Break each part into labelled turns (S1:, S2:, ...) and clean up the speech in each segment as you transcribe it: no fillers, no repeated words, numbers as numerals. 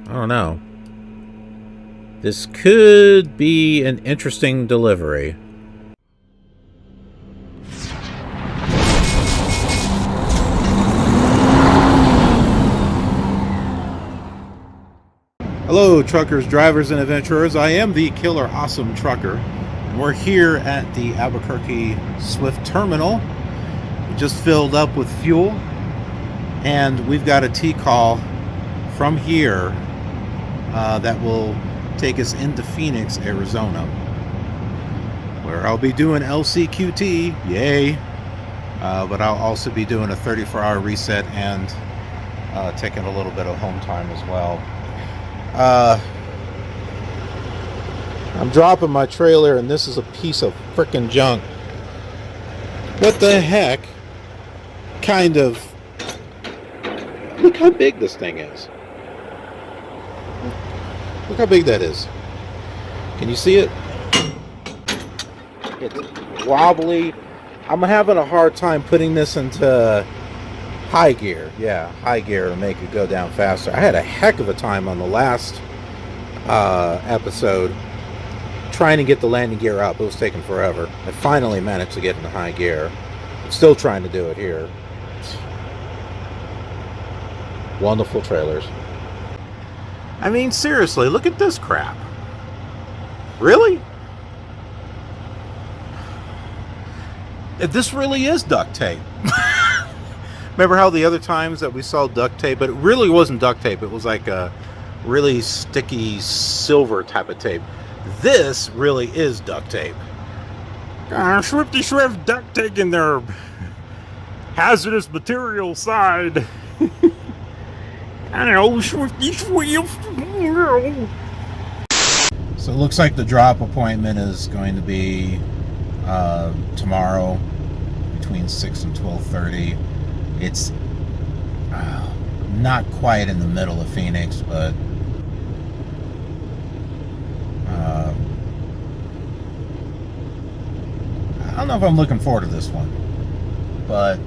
S1: I don't know. This could be an interesting delivery. Hello, truckers, drivers, and adventurers. I am the Killer Awesome Trucker. And we're here at the Albuquerque Swift Terminal. We just filled up with fuel. And we've got a T-call from here that will take us into Phoenix, Arizona, where I'll be doing LCQT, yay, but I'll also be doing a 34-hour reset and taking a little bit of home time as well. I'm dropping my trailer and this is a piece of frickin' junk. What the heck? Kind of. Look how big this thing is. Look how big that is. Can you see it? It's wobbly. I'm having a hard time putting this into high gear. Yeah, high gear to make it go down faster. I had a heck of a time on the last episode trying to get the landing gear up. It was taking forever. I finally managed to get into high gear. I'm still trying to do it here. Wonderful trailers. I mean, seriously, look at this crap. Really? This really is duct tape. Remember how the other times that we saw duct tape, but it really wasn't duct tape. It was like a really sticky silver type of tape. This really is duct tape. Swifty Swift duct tape in their hazardous material side. I don't know, Swifty Swift. So it looks like the drop appointment is going to be tomorrow between 6 and 12:30. It's not quite in the middle of Phoenix, but I don't know if I'm looking forward to this one, but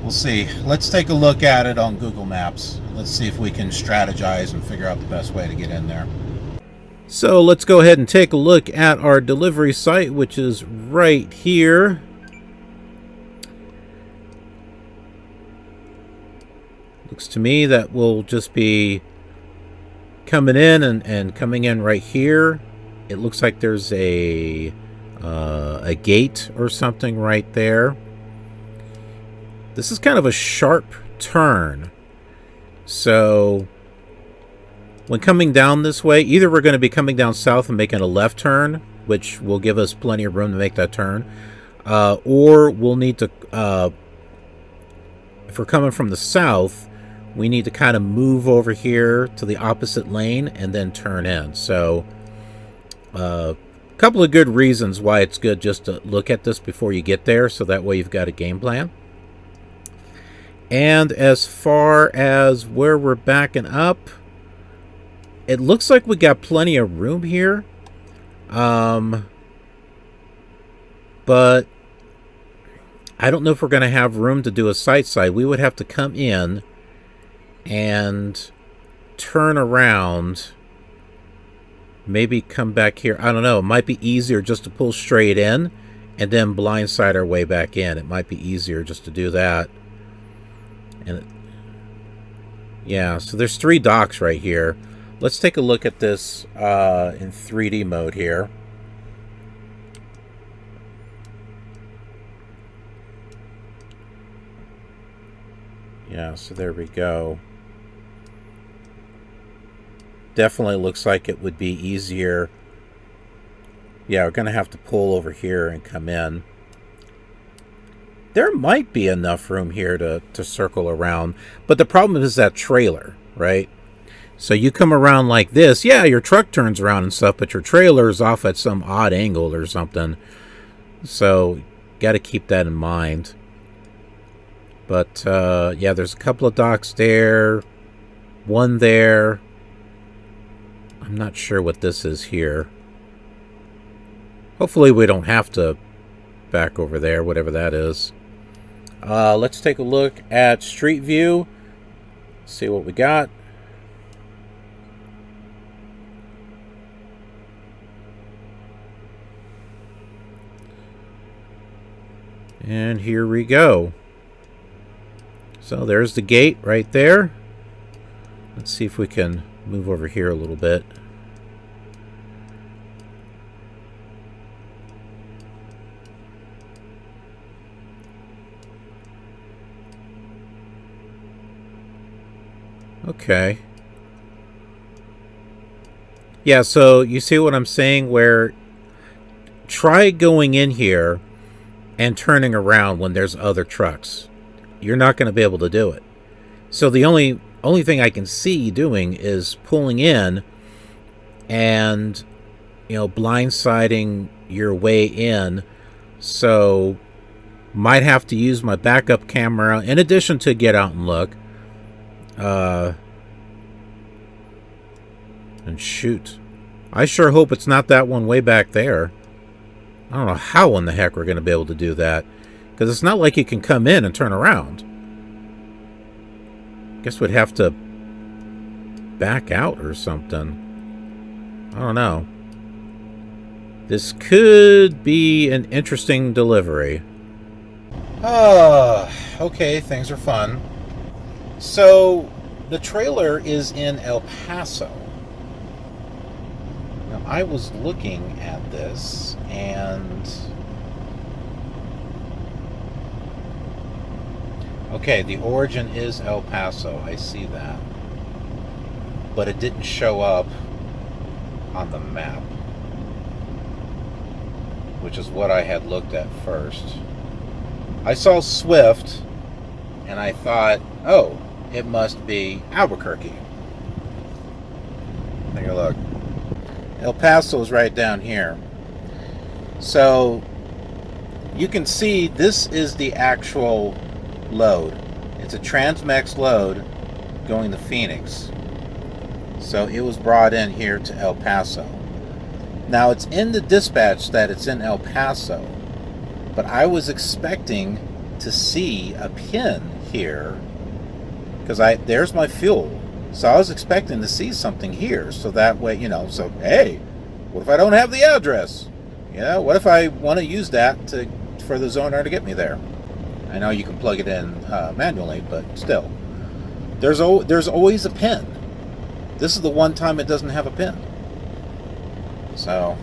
S1: we'll see. Let's take a look at it on Google Maps. Let's see if we can strategize and figure out the best way to get in there. So let's go ahead and take a look at our delivery site, which is right here. Looks to me that we'll just be coming in and coming in right here. It looks like there's a gate or something right there. This is kind of a sharp turn. So when coming down this way, either we're going to be coming down south and making a left turn, which will give us plenty of room to make that turn, or we'll need to, if we're coming from the south, we need to kind of move over here to the opposite lane and then turn in. So a couple of good reasons why it's good just to look at this before you get there, so that way you've got a game plan. And as far as where we're backing up, it looks like we got plenty of room here. But I don't know if we're going to have room to do a side. We would have to come in and turn around, maybe come back here. I don't know. It might be easier just to pull straight in and then blindside our way back in. It might be easier just to do that. And yeah, so there's 3 docks right here. Let's take a look at this in 3D mode here. Yeah, so there we go. Definitely looks like it would be easier. Yeah, we're going to have to pull over here and come in. There might be enough room here to circle around, but the problem is that trailer, right? So you come around like this, yeah, your truck turns around and stuff, but your trailer is off at some odd angle or something. So got to keep that in mind. But yeah, there's a couple of docks there, one there. I'm not sure what this is here. Hopefully we don't have to back over there, whatever that is. Let's take a look at Street View. See what we got. And here we go. So there's the gate right there. Let's see if we can move over here a little bit. Okay. Yeah, so you see what I'm saying, where try going in here and turning around when there's other trucks. You're not going to be able to do it. So the only thing I can see you doing is pulling in and, you know, blindsiding your way in. So might have to use my backup camera in addition to get out and look. And shoot. I sure hope it's not that one way back there. I don't know how in the heck we're going to be able to do that. Because it's not like you can come in and turn around. Guess we'd have to back out or something. I don't know. This could be an interesting delivery. Okay, things are fun. So, the trailer is in El Paso. Now, I was looking at this, and... okay, the origin is El Paso. I see that. But it didn't show up on the map, which is what I had looked at first. I saw Swift, and I thought, oh, it must be Albuquerque. Take a look. El Paso is right down here. So, you can see this is the actual load. It's a Transmex load going to Phoenix. So it was brought in here to El Paso. Now it's in the dispatch that it's in El Paso, but I was expecting to see a pin here because there's my fuel. So I was expecting to see something here, so that way, you know, so hey, what if I don't have the address? You know, what if I want to use that for the zoner to get me there? I know you can plug it in manually, but still, there's always a pin. This is the one time it doesn't have a pin. So,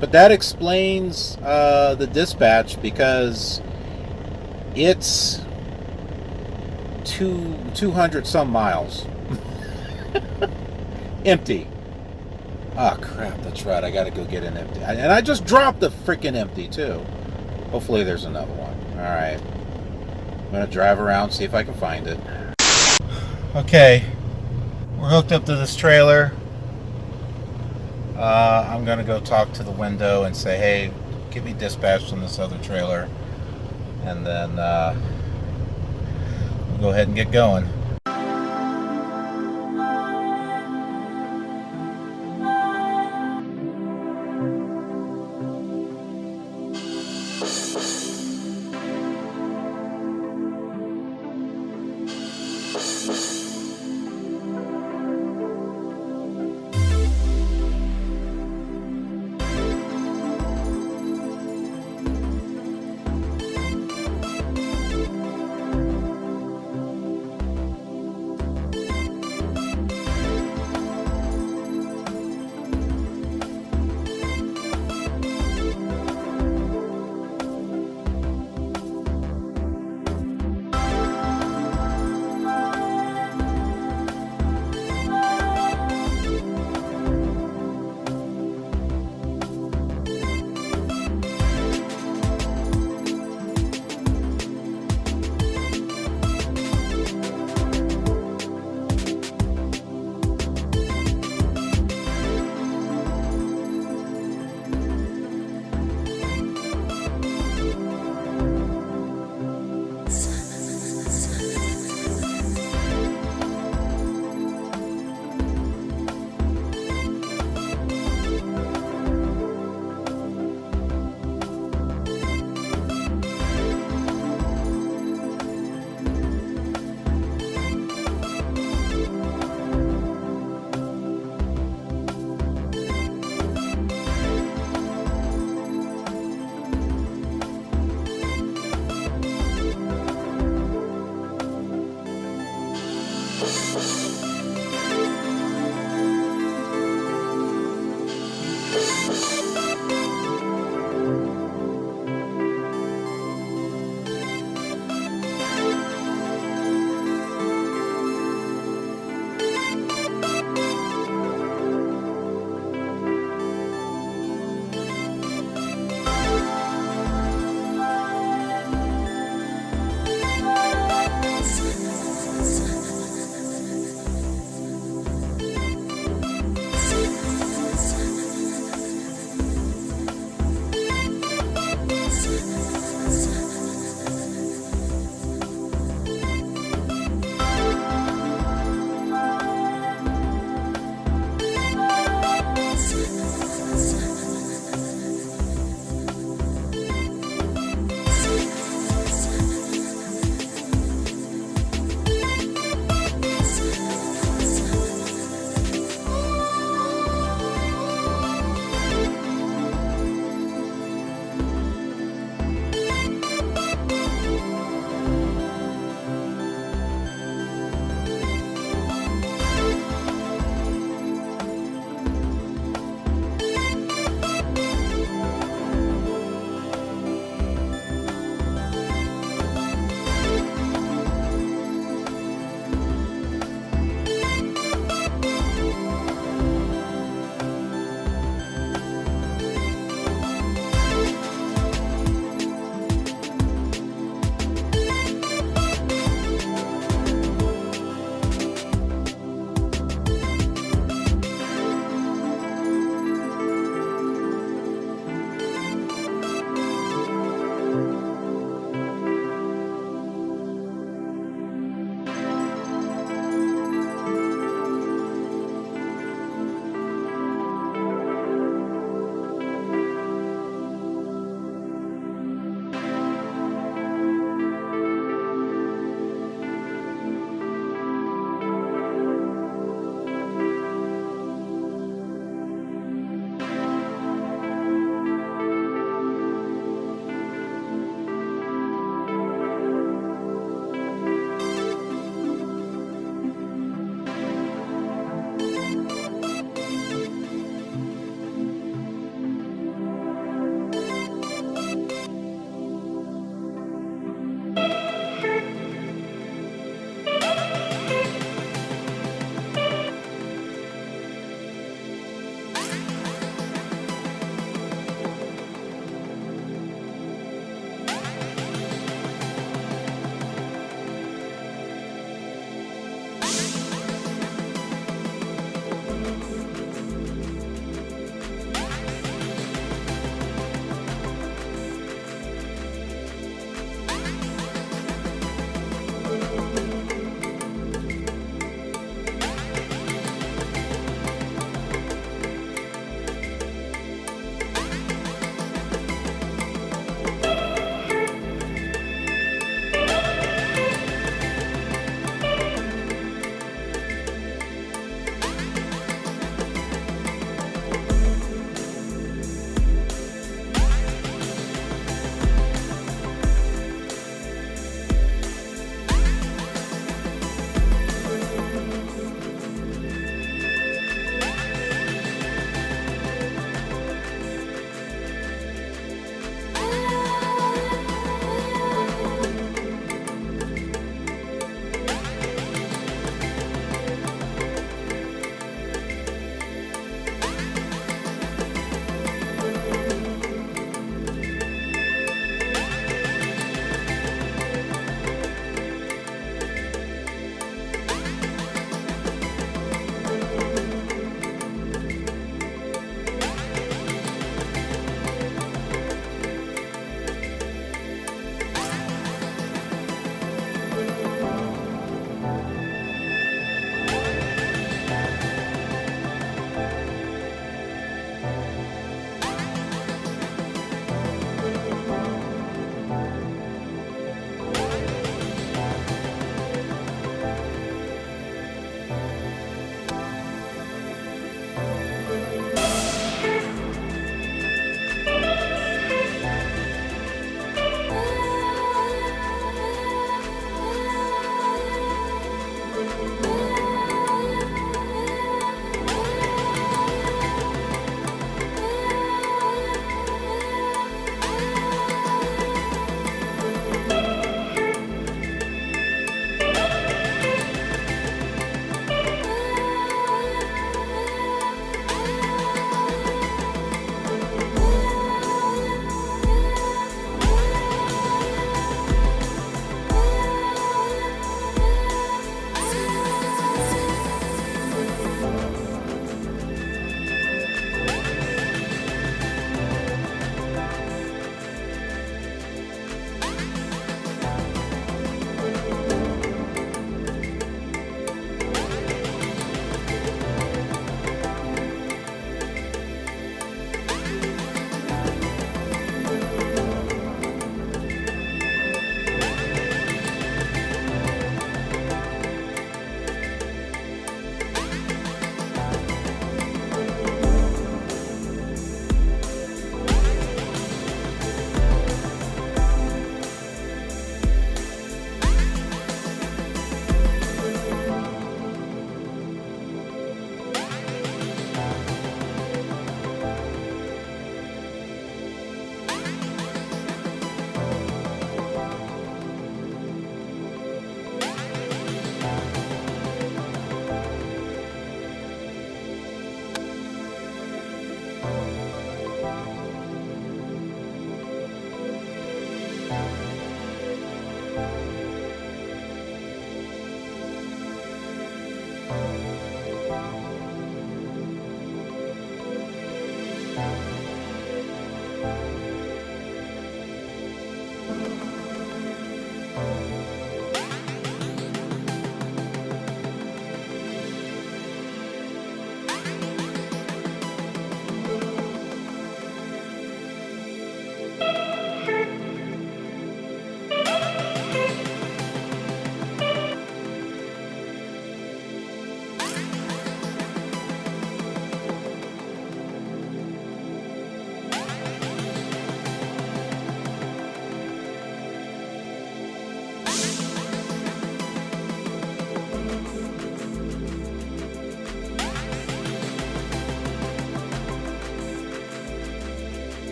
S1: but that explains the dispatch, because it's 200 some miles empty. Oh crap, that's right, I gotta go get an empty. And I just dropped the freaking empty too. Hopefully there's another one. Alright, I'm gonna drive around, see if I can find it. Okay, we're hooked up to this trailer. I'm gonna go talk to the window and say, hey, get me dispatched on this other trailer, and then we'll go ahead and get going.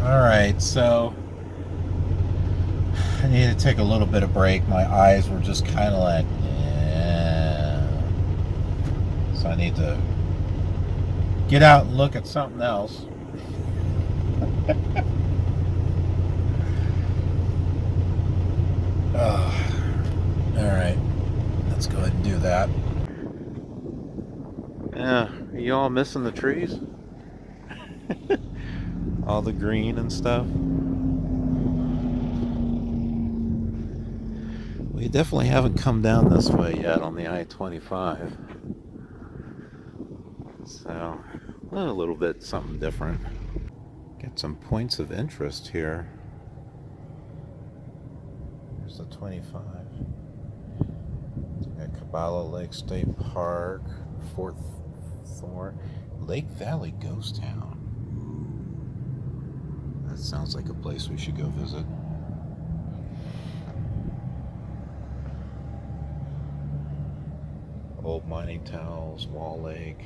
S1: Alright, so I need to take a little bit of break. My eyes were just kind of like, yeah. So I need to get out and look at something else. Alright, let's go ahead and do that. Yeah, are you all missing the trees? All the green and stuff. We definitely haven't come down this way yet on the I-25. So, a little bit something different. Get some points of interest here. Here's the 25. Got Cabala Lake State Park, Fort Thorne, Lake Valley Ghost Town. That sounds like a place we should go visit. Old Mining Towels, Wall Lake.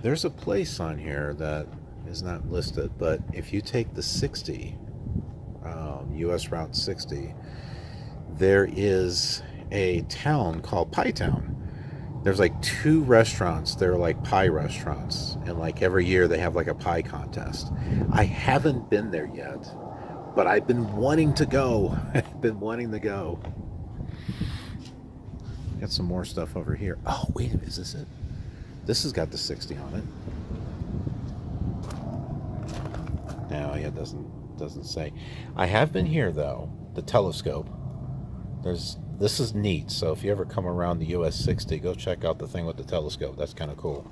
S1: There's a place on here that is not listed, but if you take the 60, US Route 60, there is a town called Pie Town. There's like 2 restaurants. They're like pie restaurants, and like every year they have like a pie contest. I haven't been there yet, but I've been wanting to go. I've been wanting to go. Got some more stuff over here. Oh, wait a minute, is this it? This has got the 60 on it. No, yeah, it doesn't say. I have been here though. The telescope. This is neat. So if you ever come around the US 60, go check out the thing with the telescope. That's kind of cool.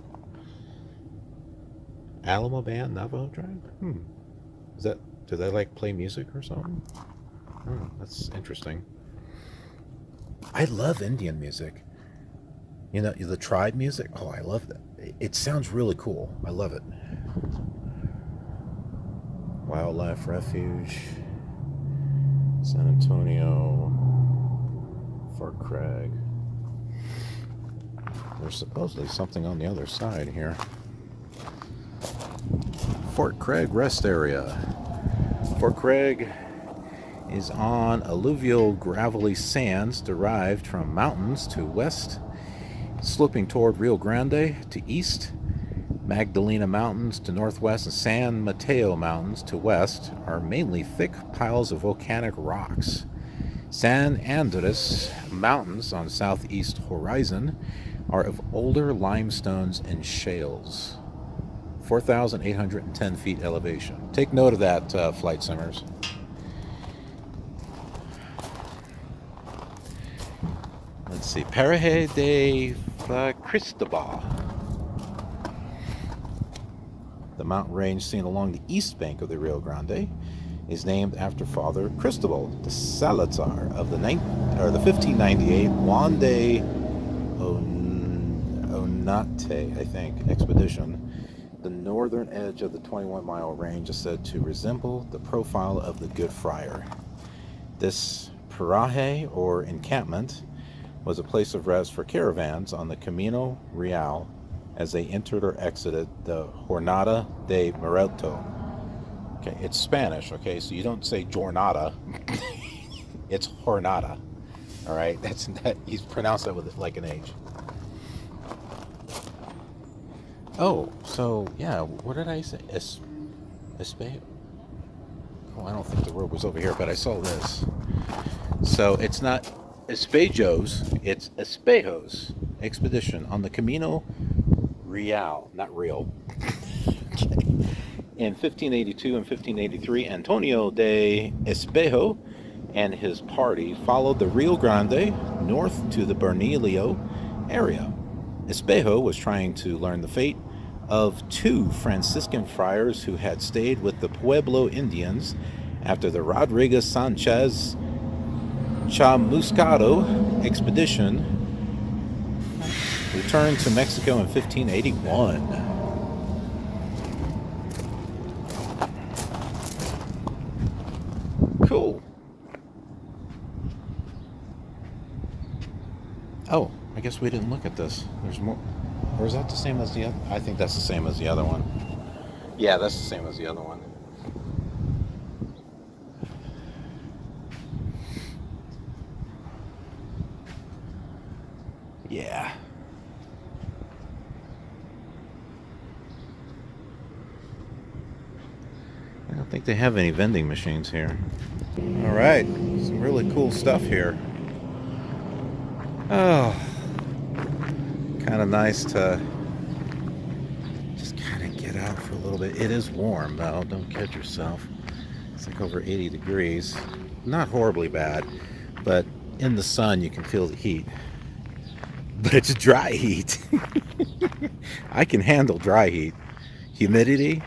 S1: Alamo Band, Navajo Tribe? Is that, do they like play music or something? Oh, that's interesting. I love Indian music. You know, the tribe music. Oh, I love that. It sounds really cool. I love it. Wildlife Refuge, San Antonio, Fort Craig. There's supposedly something on the other side here. Fort Craig Rest Area. Fort Craig is on alluvial gravelly sands derived from mountains to west, sloping toward Rio Grande to east. Magdalena Mountains to northwest and San Mateo Mountains to west are mainly thick piles of volcanic rocks. San Andres Mountains on southeast horizon are of older limestones and shales. 4,810 feet elevation. Take note of that, flight simmers. Let's see, Paraje de Cristobal. The mountain range seen along the east bank of the Rio Grande is named after Father Cristobal de Salazar of the 1598 Juan de Onate, I think, expedition. The northern edge of the 21-mile range is said to resemble the profile of the Good Friar. This paraje, or encampment, was a place of rest for caravans on the Camino Real as they entered or exited the Jornada de Muerto. Okay, it's Spanish, okay, so you don't say jornada. It's Jornada. All right, he's pronounced that with like an H. Oh, so yeah, what did I say? Espejo? Oh, I don't think the road was over here, but I saw this. So it's not Espejos, it's Espejos expedition on the Camino Real, not Real. Okay. In 1582 and 1583, Antonio de Espejo and his party followed the Rio Grande north to the Bernalillo area. Espejo was trying to learn the fate of two Franciscan friars who had stayed with the Pueblo Indians after the Rodriguez Sanchez Chamuscado expedition returned to Mexico in 1581. Cool. Oh, I guess we didn't look at this. There's more. Or is that the same as the other? I think that's the same as the other one. Yeah, that's the same as the other one. Yeah. I don't think they have any vending machines here. All right, some really cool stuff here. Oh, kind of nice to just kind of get out for a little bit. It is warm though, don't kid yourself. It's like over 80 degrees. Not horribly bad, but in the sun you can feel the heat. But it's dry heat. I can handle dry heat. Humidity?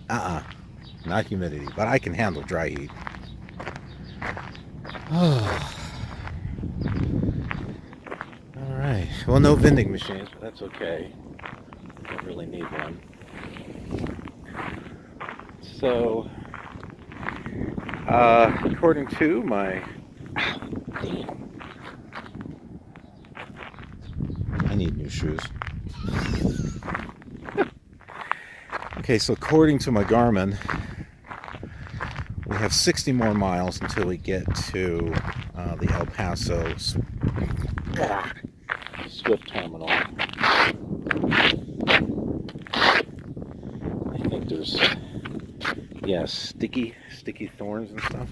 S1: Not humidity, but I can handle dry heat. Oh. Alright. Well, no vending machines, but that's okay. Don't really need one. So, according to my... I need new shoes. Okay, so according to my Garmin, we have 60 more miles until we get to the El Paso Swift Terminal. I think there's, yeah, sticky thorns and stuff.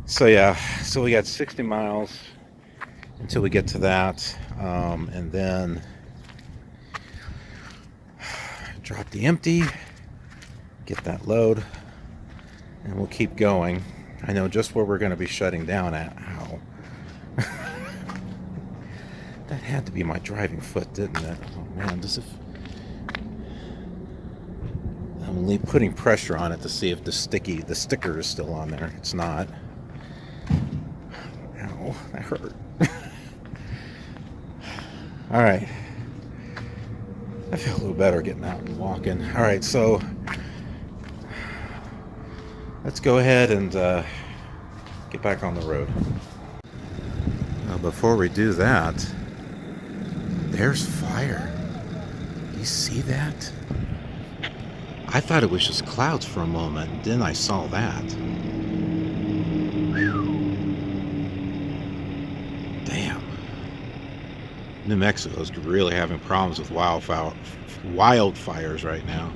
S1: So yeah, so we got 60 miles until we get to that, and then drop the empty, get that load, and we'll keep going. I know just where we're going to be shutting down at. Ow. That had to be my driving foot, didn't it? Oh man, I'm only putting pressure on it to see if the sticker is still on there. It's not. Ow, that hurt. All right. I feel a little better getting out and walking. All right, so let's go ahead and get back on the road. Before we do that, there's fire. You see that? I thought it was just clouds for a moment. Then I saw that. Damn. New Mexico's really having problems with wildfires right now.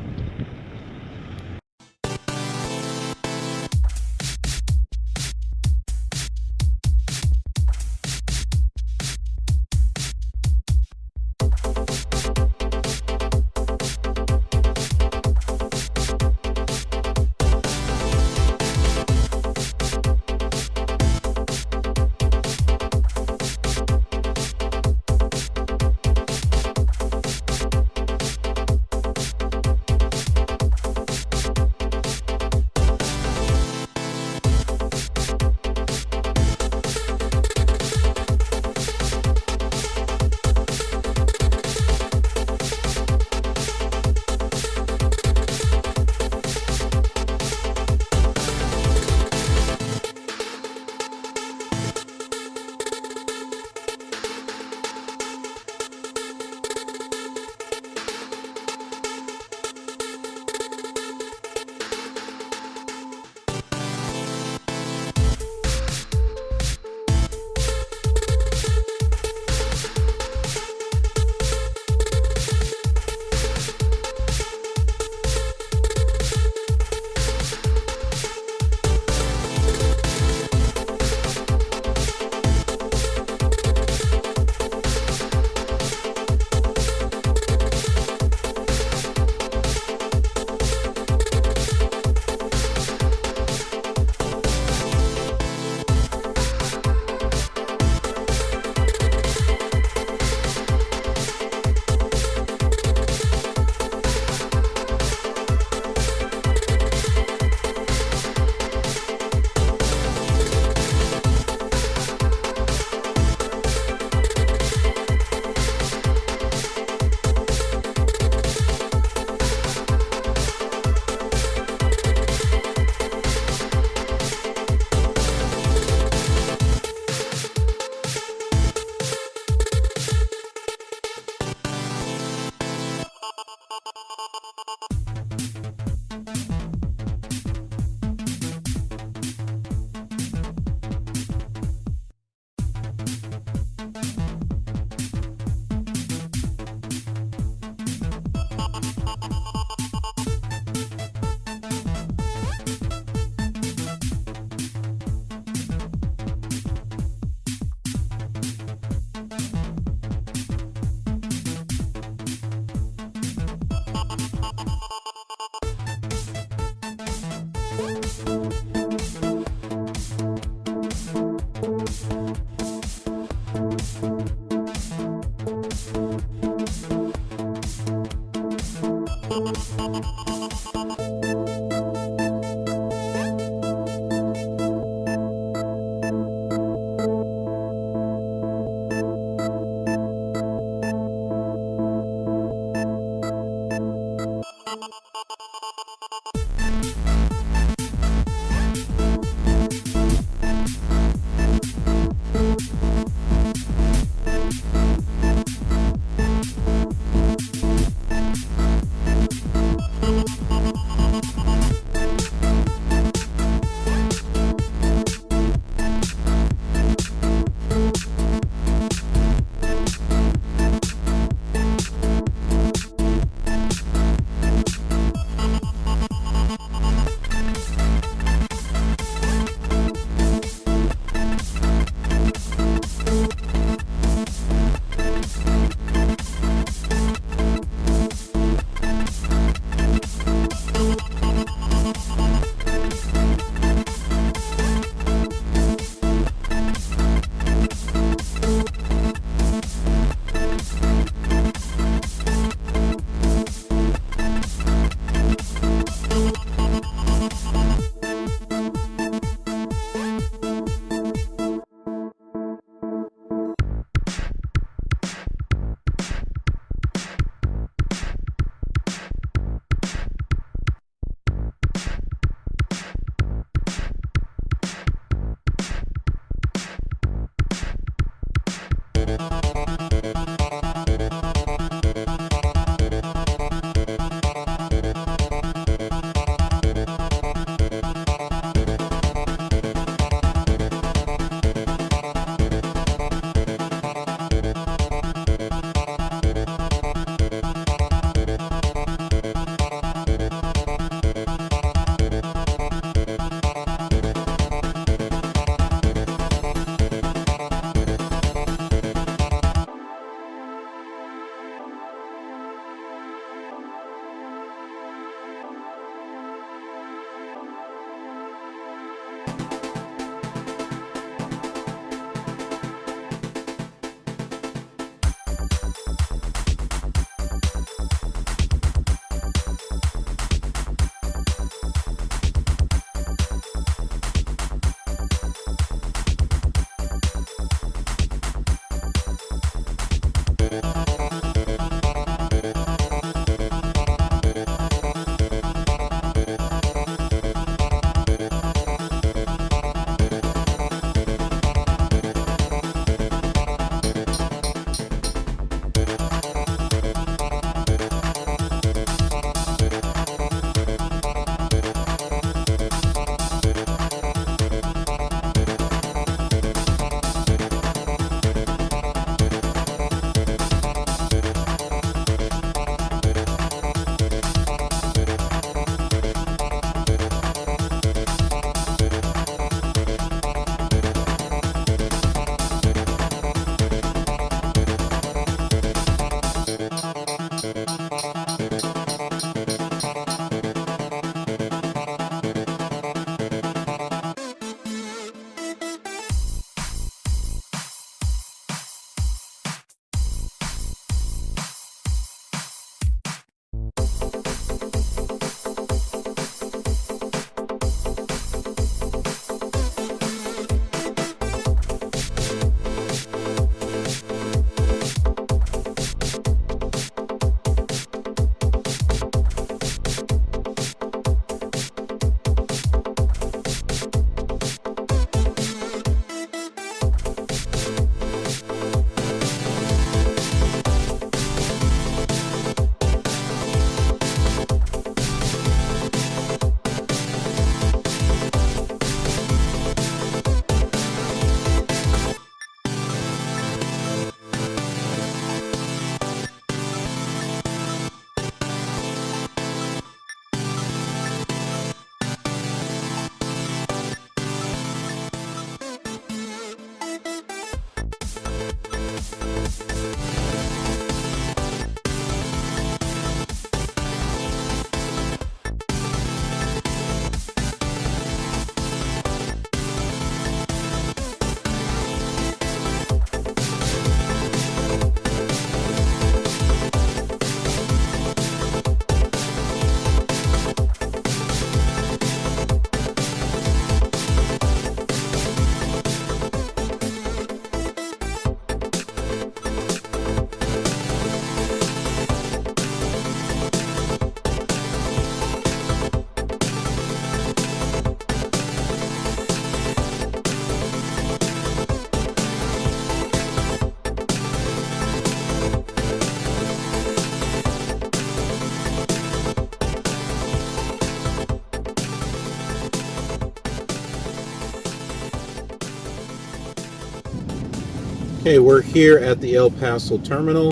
S1: Okay, we're here at the El Paso terminal,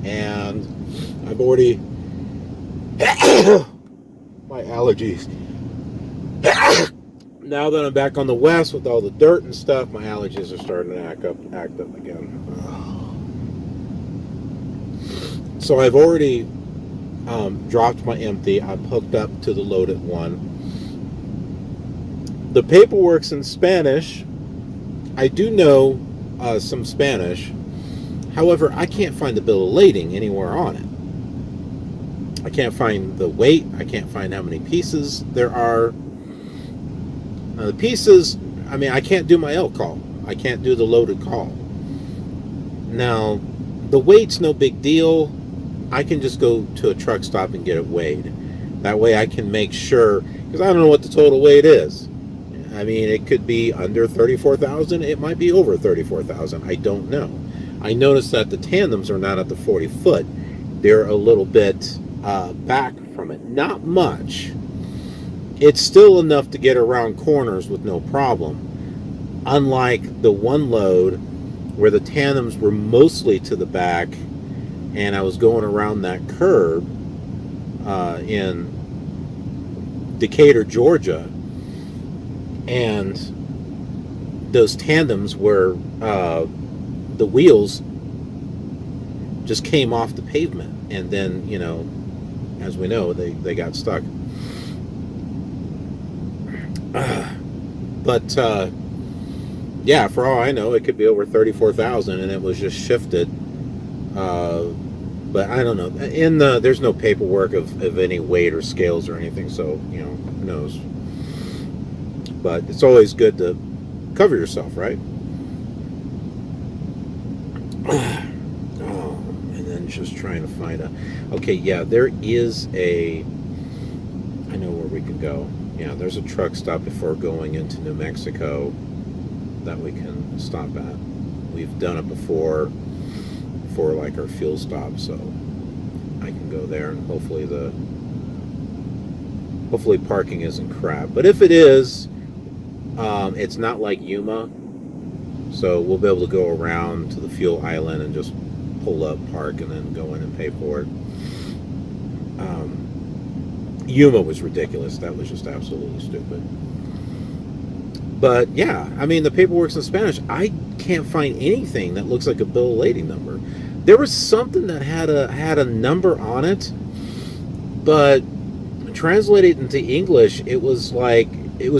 S1: and I've already my allergies. Now that I'm back on the west with all the dirt and stuff, my allergies are starting to act up again. So I've already dropped my empty. I'm hooked up to the loaded one. The paperwork's in Spanish. I do know some Spanish. However, I can't find the bill of lading anywhere on it. I can't find the weight. I can't find how many pieces there are. The pieces, I mean, I can't do my L call. I can't do the loaded call. Now, the weight's no big deal. I can just go to a truck stop and get it weighed. That way I can make sure, because I don't know what the total weight is. I mean, it could be under 34,000. It might be over 34,000. I don't know. I noticed that the tandems are not at the 40 foot. They're a little bit back from it. Not much. It's still enough to get around corners with no problem. Unlike the one load where the tandems were mostly to the back and I was going around that curb in Decatur, Georgia, and those tandems were the wheels just came off the pavement, and then, you know, as we know, they got stuck. But yeah, for all I know, it could be over 34,000, and it was just shifted. But I don't know. There's no paperwork of any weight or scales or anything, so, you know, who knows. But it's always good to cover yourself, right? Oh, and then just trying to find okay, yeah, there is I know where we can go. Yeah, there's a truck stop before going into New Mexico that we can stop at. We've done it before for like our fuel stop, so I can go there, and hopefully parking isn't crap. But if it is, it's not like Yuma, so we'll be able to go around to the fuel island and just pull up, park, and then go in and pay for it. Yuma was ridiculous. That was just absolutely stupid. But yeah, I mean, the paperwork's in Spanish. I can't find anything that looks like a bill of lading number. There was something that had a number on it, but translated into English, it was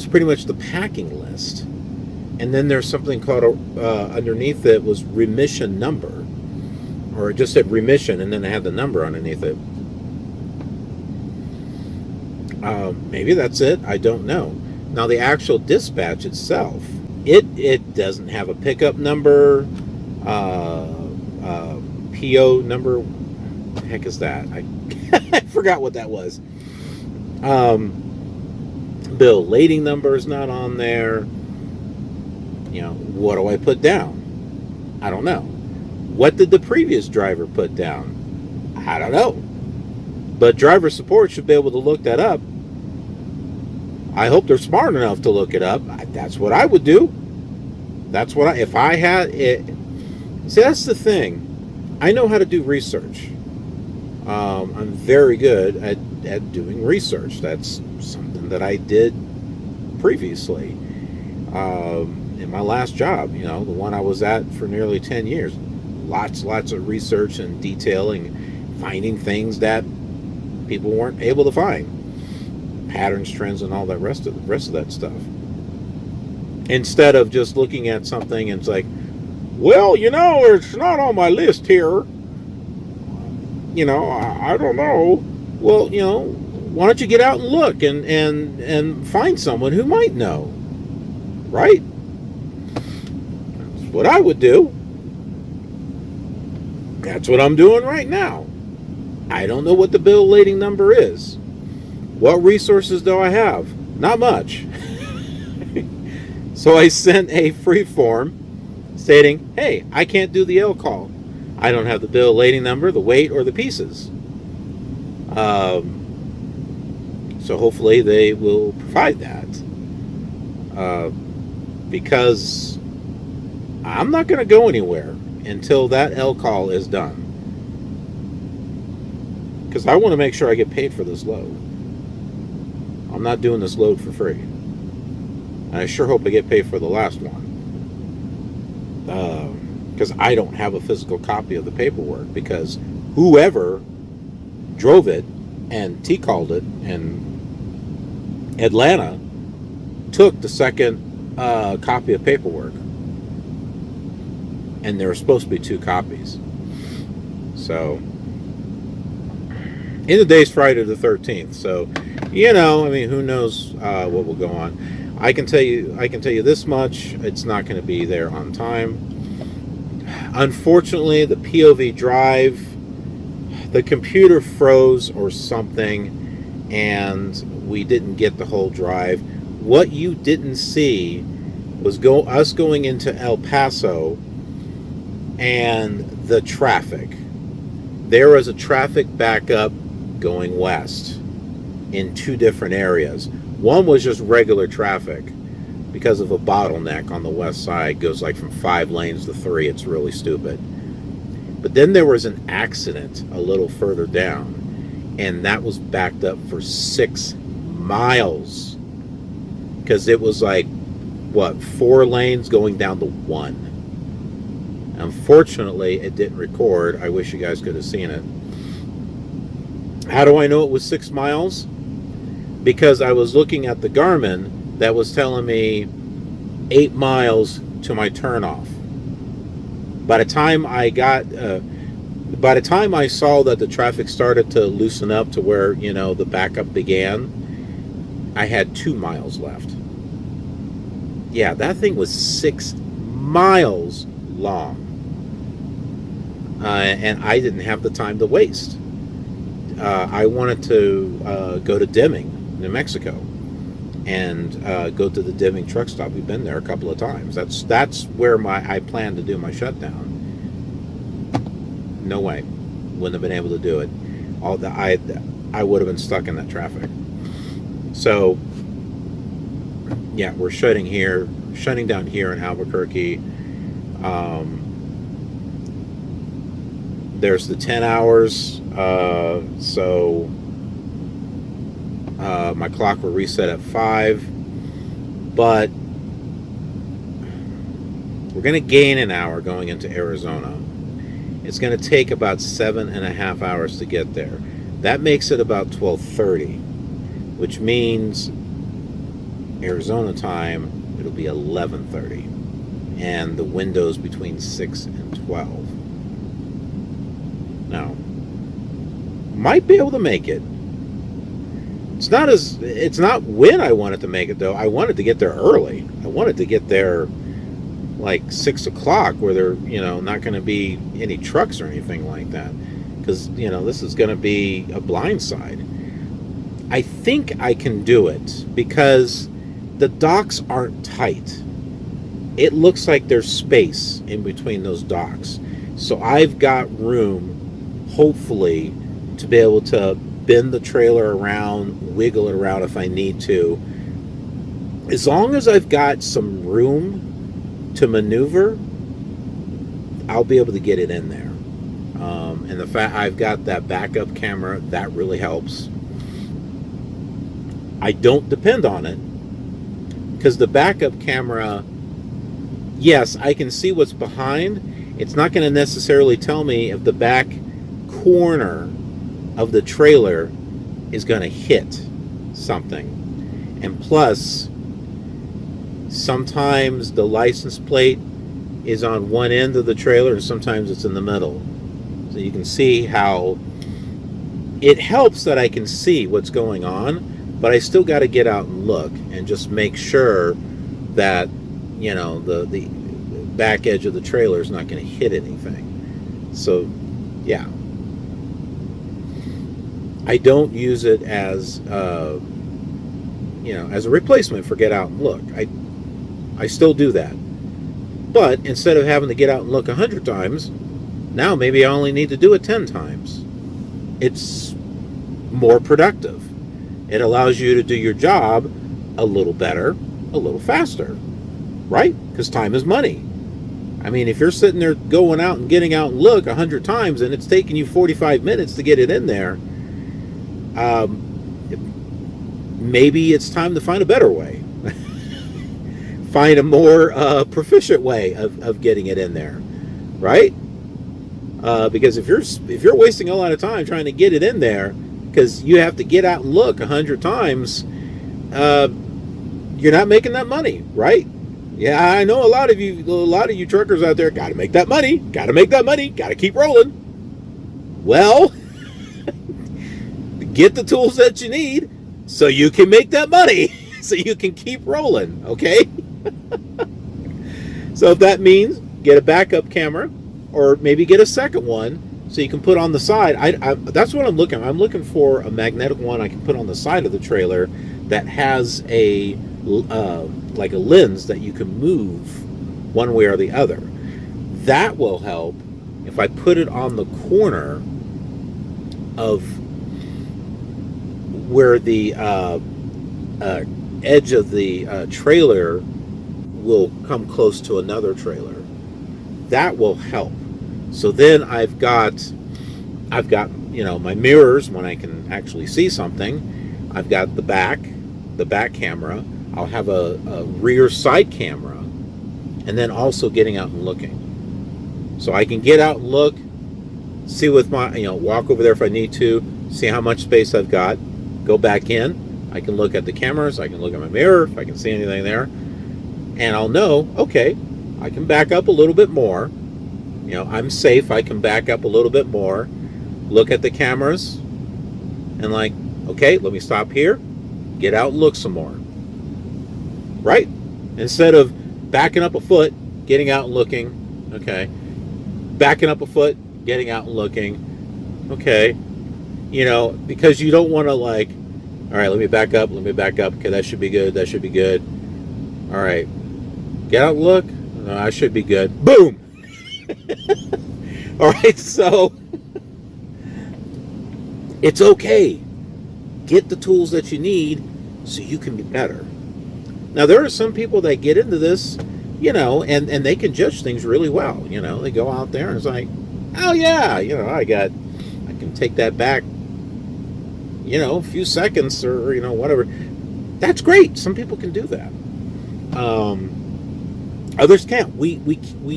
S1: pretty much the packing list. And then there's something called underneath it was remission number, or it just said remission, and then it had the number underneath it. Maybe that's it. I don't know. Now, the actual dispatch itself, it doesn't have a pickup number, PO number. What the heck is that? I forgot what that was. Bill of lading number is not on there. You know, what do I put down? I don't know. What did the previous driver put down? I don't know. But driver support should be able to look that up. I hope they're smart enough to look it up. That's what I would do. If I had it. See, that's the thing. I know how to do research. I'm very good at doing research. That's something that I did previously. In my last job, you know, the one I was at for nearly 10 years. Lots of research and detailing, finding things that people weren't able to find. Patterns, trends, and all that rest of that stuff. Instead of just looking at something and it's like, well, you know, it's not on my list here. You know, I don't know. Well, you know, why don't you get out and look and find someone who might know, right? That's what I would do. That's what I'm doing right now. I don't know what the bill of lading number is. What resources do I have? Not much. So I sent a free form stating, hey, I can't do the L call. I don't have the bill of lading number, the weight, or the pieces. So hopefully they will provide that. Because I'm not going to go anywhere until that L call is done. Because I want to make sure I get paid for this load. I'm not doing this load for free. And I sure hope I get paid for the last one. Because I don't have a physical copy of the paperwork, because whoever drove it and T-called it in Atlanta took the second copy of paperwork. And there were supposed to be 2 copies. So, in the day's Friday the 13th. So, you know, I mean, who knows what will go on. I can tell you this much: it's not going to be there on time. Unfortunately, the POV drive, the computer froze or something, and we didn't get the whole drive. What you didn't see was us going into El Paso and the traffic. There was a traffic backup going west in 2 different areas. One was just regular traffic because of a bottleneck on the west side. It goes like from 5 lanes to 3. It's really stupid. But then there was an accident a little further down, and that was backed up for 6 miles because it was like, what, 4 lanes going down to 1. Unfortunately, it didn't record. I wish you guys could have seen it. How do I know it was 6 miles? Because I was looking at the Garmin that was telling me 8 miles to my turnoff. By the time I saw that the traffic started to loosen up to where, you know, the backup began, I had 2 miles left. Yeah, that thing was 6 miles long. And I didn't have the time to waste. I wanted to go to Deming, New Mexico, and go to the Deming truck stop. We've been there a couple of times. That's where I plan to do my shutdown. No way, wouldn't have been able to do it. I would have been stuck in that traffic. So yeah, we're shutting down here in Albuquerque. There's the 10 hours, so my clock will reset at 5, but we're going to gain an hour going into Arizona. It's going to take about 7.5 hours to get there. That makes it about 12:30, which means Arizona time, it'll be 11:30, and the window's between 6 and 12. Now, might be able to make it. It's not when I wanted to make it, though. I wanted to get there early. I wanted to get there like 6 o'clock, where there, you know, not going to be any trucks or anything like that, because, you know, this is going to be a blindside. I think I can do it because the docks aren't tight. It looks like there's space in between those docks, so I've got room, hopefully, to be able to bend the trailer around, wiggle it around if I need to. As long as I've got some room to maneuver, I'll be able to get it in there. And the fact I've got that backup camera, that really helps. I don't depend on it, because the backup camera, yes, I can see what's behind. It's not going to necessarily tell me if the back corner of the trailer is going to hit something. And plus, sometimes the license plate is on one end of the trailer and sometimes it's in the middle. So you can see how it helps that I can see what's going on, but I still got to get out and look and just make sure that, you know, the back edge of the trailer is not going to hit anything. So yeah, I don't use it as you know, as a replacement for get out and look. I still do that, but instead of having to get out and look 100 times, now maybe I only need to do it 10 times. It's more productive. It allows you to do your job a little better, a little faster, right? Because time is money. I mean, if you're sitting there going out and getting out and look 100 times and it's taking you 45 minutes to get it in there, maybe it's time to find a better way. Find a more proficient way of getting it in there, right? Because if you're wasting a lot of time trying to get it in there, because you have to get out and look 100 times, you're not making that money, right? Yeah, I know a lot of you truckers out there got to make that money, got to keep rolling. Well, get the tools that you need so you can make that money, so you can keep rolling, okay? So if that means get a backup camera, or maybe get a second one so you can put on the side. That's what I'm looking. I'm looking for a magnetic one I can put on the side of the trailer that has a like a lens that you can move one way or the other. That will help if I put it on the corner of where the edge of the trailer will come close to another trailer. That will help. So then I've got my mirrors when I can actually see something. I've got the back camera. I'll have a rear side camera, and then also getting out and looking. So I can get out and look, see with my, walk over there if I need to, see how much space I've got, go back in. I can look at the cameras, I can look at my mirror if I can see anything there, and I'll know, okay, I can back up a little bit more. I'm safe. I can back up a little bit more, look at the cameras, and like, okay, let me stop here, get out and look some more. Right? Instead of backing up a foot, getting out and looking, okay, backing up a foot, getting out and looking, okay, because you don't want to like, all right, let me back up, okay, that should be good, all right, get out and look, no, I should be good, boom. All right, so it's okay. Get the tools that you need so you can be better. Now, there are some people that get into this, and they can judge things really well. They go out there and it's like, oh yeah, I can take that back, a few seconds or, whatever. That's great. Some people can do that. Others can't. We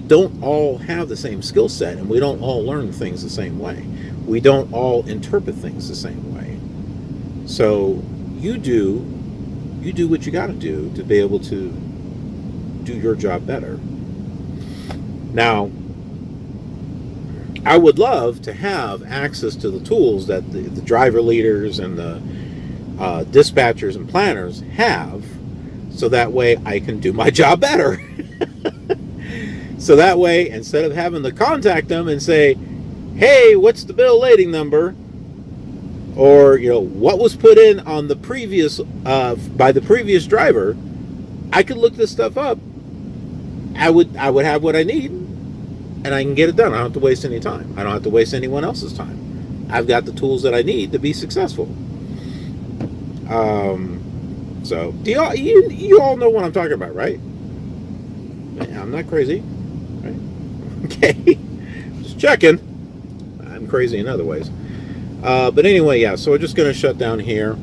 S1: don't all have the same skill set, and we don't all learn things the same way. We don't all interpret things the same way. So you do what you got to do to be able to do your job better. Now, I would love to have access to the tools that the driver leaders and the dispatchers and planners have, so that way I can do my job better. So that way, instead of having to contact them and say, hey, what's the bill lading number? Or, what was put in on the previous, by the previous driver, I could look this stuff up. I would have what I need, and I can get it done. I don't have to waste any time. I don't have to waste anyone else's time. I've got the tools that I need to be successful. So, you all know what I'm talking about, right? I'm not crazy, right? Okay, just checking. I'm crazy in other ways. But anyway, yeah, so we're just going to shut down here.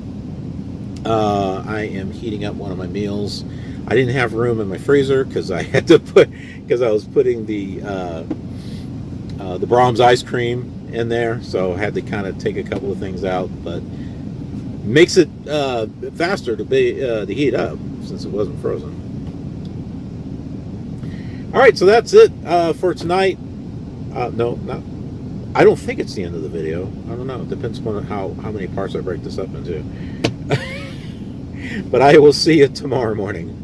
S1: I am heating up one of my meals. I didn't have room in my freezer because I had to because I was putting the Brahms ice cream in there, so I had to kind of take a couple of things out, but makes it faster to heat up since it wasn't frozen. All right, so that's it for tonight. No, not. I don't think it's the end of the video. I don't know. It depends on how many parts I break this up into. But I will see you tomorrow morning.